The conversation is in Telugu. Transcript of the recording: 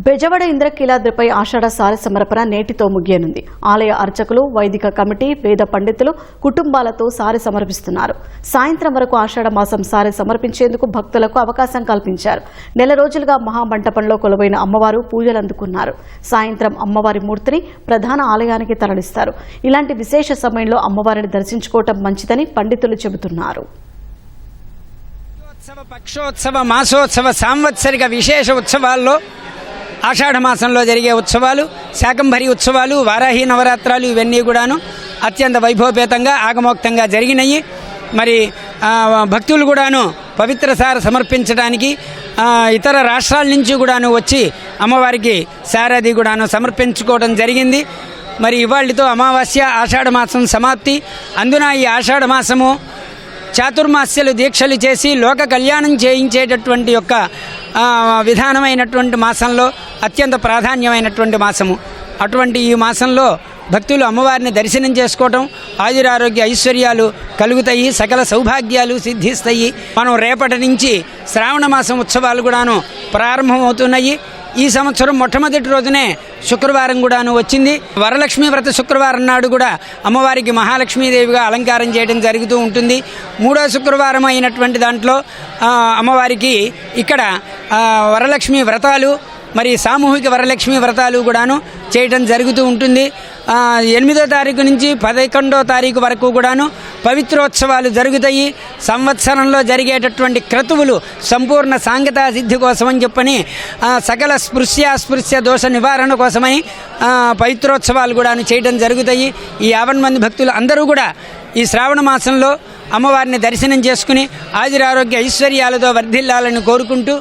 బెజవాడ ఇంద్రకీలాద్రిపై ఆషాఢ సారె సమర్పణ నేటితో ముగియనుంది. ఆలయ అర్చకులు, వైదిక కమిటీ, వేద పండితులు కుటుంబాలతో సారె సమర్పిస్తున్నారు. సాయంత్రం వరకు ఆషాఢ మాసం సారె సమర్పించేందుకు భక్తులకు అవకాశం కల్పించారు. నెల రోజులుగా మహామంటపంలో కొలువైన అమ్మవారు పూజలు అందుకున్నారు. సాయంత్రం అమ్మవారి మూర్తిని ప్రధాన ఆలయానికి తరలిస్తారు. ఇలాంటి విశేష సమయంలో అమ్మవారిని దర్శించుకోవటం మంచిదని పండితులు చెబుతున్నారు. పక్షోత్సవ, మాసోత్సవ, సాంవత్సరిక విశేష ఉత్సవాల్లో ఆషాఢ మాసంలో జరిగే ఉత్సవాలు, శాకంభరి ఉత్సవాలు, వారాహి నవరాత్రాలు ఇవన్నీ కూడాను అత్యంత వైభవపేతంగా ఆగమోక్తంగా జరిగినాయి. మరి భక్తులు కూడాను పవిత్ర సార సమర్పించడానికి ఇతర రాష్ట్రాల నుంచి కూడాను వచ్చి అమ్మవారికి సారది కూడాను సమర్పించుకోవడం జరిగింది. మరి ఇవాళతో అమావాస్య, ఆషాఢ మాసం సమాప్తి. అందున ఈ ఆషాఢ మాసము చాతుర్మాస్యలు దీక్షలు చేసి లోక కళ్యాణం చేయించేటటువంటి యొక్క విధానమైనటువంటి మాసంలో అత్యంత ప్రాధాన్యమైనటువంటి మాసము. అటువంటి ఈ మాసంలో భక్తులు అమ్మవారిని దర్శనం చేసుకోవటం, ఆయురారోగ్య ఐశ్వర్యాలు కలుగుతాయి, సకల సౌభాగ్యాలు సిద్ధిస్తాయి. మనం రేపటి నుంచి శ్రావణ మాసం ఉత్సవాలు కూడాను ప్రారంభమవుతున్నాయి. ఈ సంవత్సరం మొట్టమొదటి రోజునే శుక్రవారం కూడాను వచ్చింది. వరలక్ష్మీ వ్రత శుక్రవారం నాడు కూడా అమ్మవారికి మహాలక్ష్మీదేవిగా అలంకారం చేయడం జరుగుతూ ఉంటుంది. మూడో శుక్రవారం అయినటువంటి దాంట్లో అమ్మవారికి ఇక్కడ వరలక్ష్మీ వ్రతాలు, మరి సామూహిక వరలక్ష్మీ వ్రతాలు కూడాను చేయడం జరుగుతూ ఉంటుంది. 8వ తారీఖు నుంచి 11వ తారీఖు వరకు కూడాను పవిత్రోత్సవాలు జరుగుతాయి. సంవత్సరంలో జరిగేటటువంటి క్రతువులు సంపూర్ణ సాంగతా సిద్ధి కోసమని చెప్పని సకల స్పృశ్య దోష నివారణ కోసమై పవిత్రోత్సవాలు కూడాను చేయడం జరుగుతాయి. ఈ 50 మంది భక్తులు అందరూ కూడా ఈ శ్రావణ మాసంలో అమ్మవారిని దర్శనం చేసుకుని ఆయురారోగ్య ఐశ్వర్యాలతో వర్ధిల్లాలని కోరుకుంటూ